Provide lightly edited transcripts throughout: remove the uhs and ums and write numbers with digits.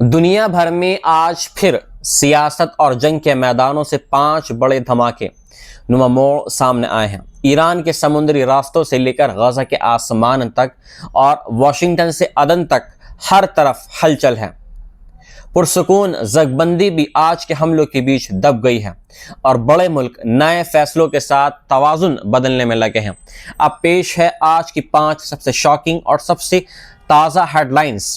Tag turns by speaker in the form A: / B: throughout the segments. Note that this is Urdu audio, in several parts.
A: دنیا بھر میں آج پھر سیاست اور جنگ کے میدانوں سے 5 بڑے دھماکے نما موڑ سامنے آئے ہیں۔ ایران کے سمندری راستوں سے لے کر غزہ کے آسمان تک اور واشنگٹن سے عدن تک ہر طرف ہلچل ہے۔ پرسکون زنگبندی بھی آج کے حملوں کے بیچ دب گئی ہے اور بڑے ملک نئے فیصلوں کے ساتھ توازن بدلنے میں لگے ہیں۔ اب پیش ہے آج کی 5 سب سے شاکنگ اور سب سے تازہ ہیڈ لائنز۔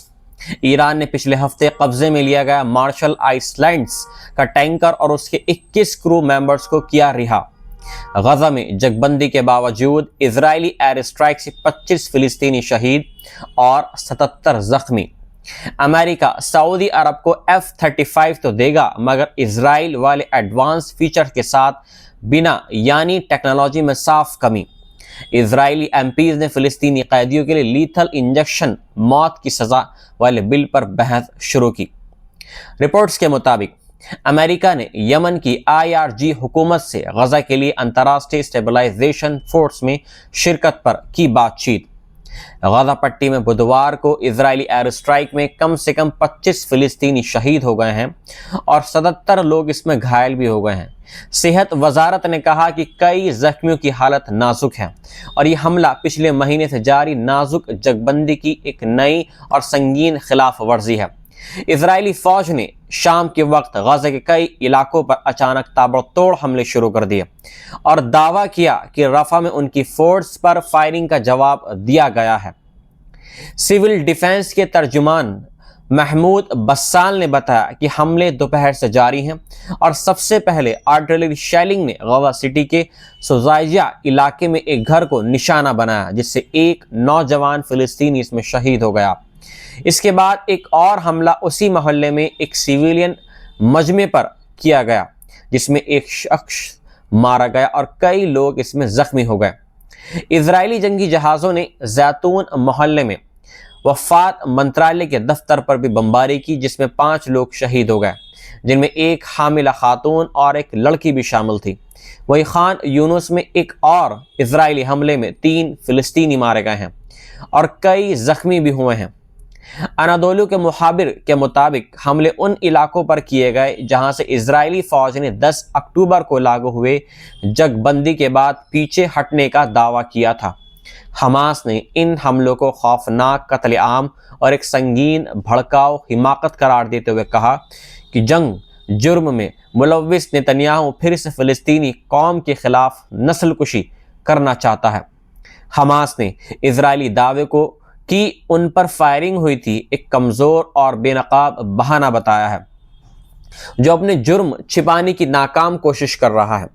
A: ایران نے پچھلے ہفتے قبضے میں لیا گیا مارشل آئس لینڈز کا ٹینکر اور اس کے 21 کرو ممبرز کو کیا رہا۔ غزہ میں جنگ بندی کے باوجود اسرائیلی ایئر اسٹرائک سے 25 فلسطینی شہید اور 77 زخمی۔ امریکہ سعودی عرب کو F-35 تو دے گا مگر اسرائیل والے ایڈوانس فیچر کے ساتھ بنا، یعنی ٹیکنالوجی میں صاف کمی۔ اسرائیلی ایم پیز نے فلسطینی قیدیوں کے لیے لیتھل انجیکشن موت کی سزا والے بل پر بحث شروع کی۔ رپورٹس کے مطابق امریکہ نے یمن کی IRG حکومت سے غزہ کے لیے انترراشٹریہ اسٹیبلائزیشن فورس میں شرکت پر کی بات چیت۔ غزہ پٹی میں بدھوار کو اسرائیلی ایئر اسٹرائک میں کم سے کم 25 فلسطینی شہید ہو گئے ہیں اور 77 لوگ اس میں گھائل بھی ہو گئے ہیں۔ صحت وزارت نے کہا کہ کئی زخمیوں کی حالت نازک ہے اور یہ حملہ پچھلے مہینے سے جاری نازک جنگ بندی کی ایک نئی اور سنگین خلاف ورزی ہے۔ اسرائیلی فوج نے شام کے وقت غزہ کے کئی علاقوں پر اچانک تابڑتوڑ حملے شروع کر دیے اور دعویٰ کیا کہ رفح میں ان کی فورس پر فائرنگ کا جواب دیا گیا ہے۔ سول ڈیفنس کے ترجمان محمود بسال نے بتایا کہ حملے دوپہر سے جاری ہیں اور سب سے پہلے آرٹلری شیلنگ نے غزہ سٹی کے سوزائجہ علاقے میں ایک گھر کو نشانہ بنایا جس سے ایک نوجوان فلسطینی اس میں شہید ہو گیا۔ اس کے بعد ایک اور حملہ اسی محلے میں ایک سیویلین مجمع پر کیا گیا جس میں ایک شخص مارا گیا اور کئی لوگ اس میں زخمی ہو گئے۔ اسرائیلی جنگی جہازوں نے زیتون محلے میں وفات منترالیہ کے دفتر پر بھی بمباری کی جس میں 5 لوگ شہید ہو گئے جن میں ایک حاملہ خاتون اور ایک لڑکی بھی شامل تھی۔ وہی خان یونس میں ایک اور اسرائیلی حملے میں 3 فلسطینی مارے گئے ہیں اور کئی زخمی بھی ہوئے ہیں۔ انادولو کے مخابر کے مطابق حملے ان علاقوں پر کیے گئے جہاں سے اسرائیلی فوج نے 10 اکتوبر کو لاگو ہوئے جنگ بندی کے بعد پیچھے ہٹنے کا دعویٰ کیا تھا۔ حماس نے ان حملوں کو خوفناک قتل عام اور ایک سنگین بھڑکاؤ حماقت قرار دیتے ہوئے کہا کہ جنگ جرم میں ملوث نتنیاہو پھر سے فلسطینی قوم کے خلاف نسل کشی کرنا چاہتا ہے۔ حماس نے اسرائیلی دعوے کو کہ ان پر فائرنگ ہوئی تھی ایک کمزور اور بے نقاب بہانہ بتایا ہے جو اپنے جرم چھپانے کی ناکام کوشش کر رہا ہے۔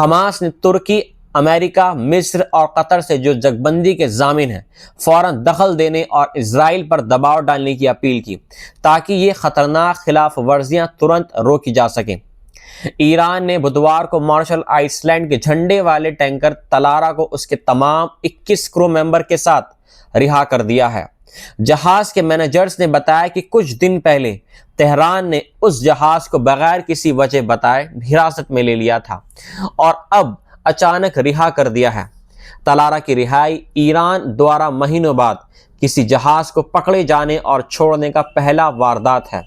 A: حماس نے ترکی، امریکہ، مصر اور قطر سے جو جنگ بندی کے ضامن ہیں فوراً دخل دینے اور اسرائیل پر دباؤ ڈالنے کی اپیل کی تاکہ یہ خطرناک خلاف ورزیاں ترنت روکی جا سکیں۔ ایران نے بدھوار کو مارشل آئس لینڈ کے جھنڈے والے ٹینکر تلارا کو اس کے تمام 21 کرو ممبر کے ساتھ رہا کر دیا ہے۔ جہاز کے مینیجرز نے بتایا کہ کچھ دن پہلے تہران نے اس جہاز کو بغیر کسی وجہ بتائے حراست میں لے لیا تھا اور اب اچانک رہا کر دیا ہے۔ تلارا کی رہائی ایران دوارا مہینوں بعد کسی جہاز کو پکڑے جانے اور چھوڑنے کا پہلا واردات ہے،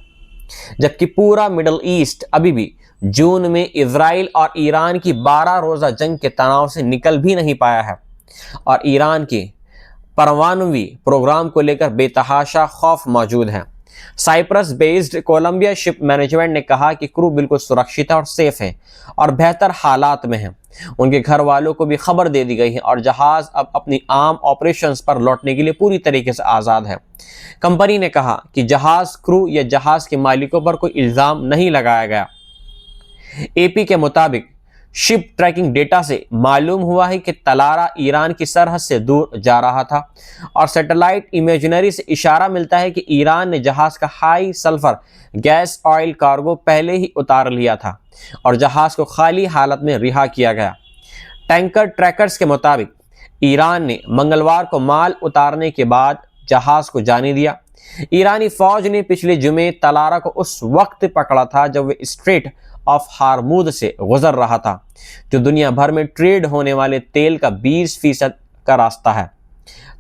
A: جبکہ پورا مڈل ایسٹ ابھی بھی جون میں اسرائیل اور ایران کی 12 روزہ جنگ کے تناؤ سے نکل بھی نہیں پایا ہے اور ایران کے پرمانوی پروگرام کو لے کر بے تحاشا خوف موجود ہے۔ سائپرس بیسڈ کولمبیا شپ مینجمنٹ نے کہا کہ کرو بالکل سرکشت اور سیف ہیں اور بہتر حالات میں ہیں۔ ان کے گھر والوں کو بھی خبر دے دی گئی ہے اور جہاز اب اپنی عام آپریشنز پر لوٹنے کے لیے پوری طریقے سے آزاد ہے۔ کمپنی نے کہا کہ جہاز کرو یا جہاز کے مالکوں پر کوئی الزام نہیں لگایا گیا۔ AP کے مطابق شپ ٹریکنگ ڈیٹا سے معلوم ہوا ہے کہ تلارا ایران کی سرحد سے دور جا رہا تھا اور سیٹلائٹ امیجنری سے اشارہ ملتا ہے کہ ایران نے جہاز کا high sulphur gas oil cargo پہلے ہی اتار لیا تھا اور جہاز کو خالی حالت میں رہا کیا گیا۔ ٹینکر ٹریکرز کے مطابق ایران نے منگلوار کو مال اتارنے کے بعد جہاز کو جانے دیا۔ ایرانی فوج نے پچھلے جمعے تلارا کو اس وقت پکڑا تھا جب وہ اسٹریٹ آف ہارمود سے گزر رہا تھا جو دنیا بھر میں ٹریڈ ہونے والے تیل کا 20% کا راستہ ہے۔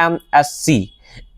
A: MSC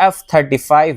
A: F-35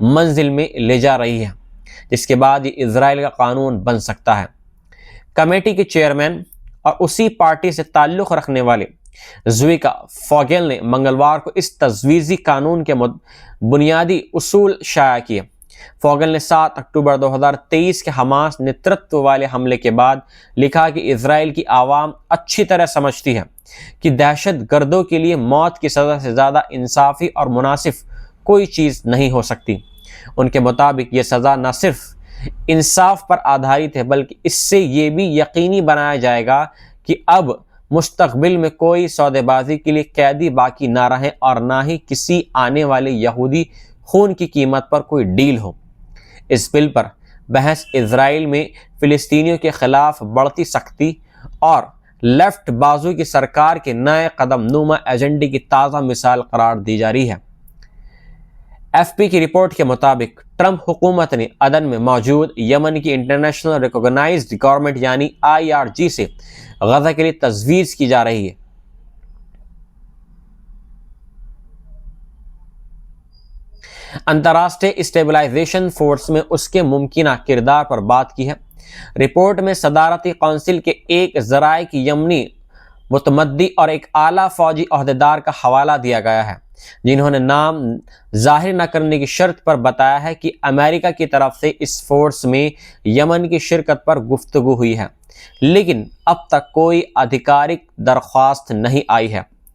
A: منزل میں لے جا رہی ہے، جس کے بعد یہ اسرائیل کا قانون بن سکتا ہے۔ کمیٹی کے چیئرمین اور اسی پارٹی سے تعلق رکھنے والے زویکا فوگل نے منگلوار کو اس تجویزی قانون کے بنیادی اصول شائع کیے۔ فوگل نے 7 اکتوبر 2023 کے حماس نیترتو والے حملے کے بعد لکھا کہ اسرائیل کی عوام اچھی طرح سمجھتی ہے کہ دہشت گردوں کے لیے موت کی سزا سے زیادہ انصافی اور مناسب کوئی چیز نہیں ہو سکتی۔ ان کے مطابق یہ سزا نہ صرف انصاف پر آدھارت ہے بلکہ اس سے یہ بھی یقینی بنایا جائے گا کہ اب مستقبل میں کوئی سودے بازی کے لیے قیدی باقی نہ رہیں اور نہ ہی کسی آنے والے یہودی خون کی قیمت پر کوئی ڈیل ہو۔ اس بل پر بحث اسرائیل میں فلسطینیوں کے خلاف بڑھتی سختی اور لیفٹ بازو کی سرکار کے نئے قدم نما ایجنڈے کی تازہ مثال قرار دی جا رہی ہے۔ ایف پی کی رپورٹ کے مطابق ٹرمپ حکومت نے عدن میں موجود یمن کی انٹرنیشنل ریکگنائزڈ گورنمنٹ یعنی IRG سے غزہ کے لیے تجویز کی جا رہی ہے۔ انترراشٹریہ اسٹیبلائزیشن فورس میں اس کے ممکنہ کردار پر بات کی ہے۔ رپورٹ میں صدارتی کونسل کے ایک ذرائع کی یمنی متمدی اور ایک اعلیٰ فوجی عہدیدار کا حوالہ دیا گیا ہے، جنہوں نے نام ظاہر نہ کرنے کی شرط پر بتایا ہے کہ امریکہ کی طرف سے اس فورس میں یمن کی شرکت پر گفتگو ہوئی ہے، لیکن اب تک کوئی آدھیکارک درخواست نہیں آئی ہے۔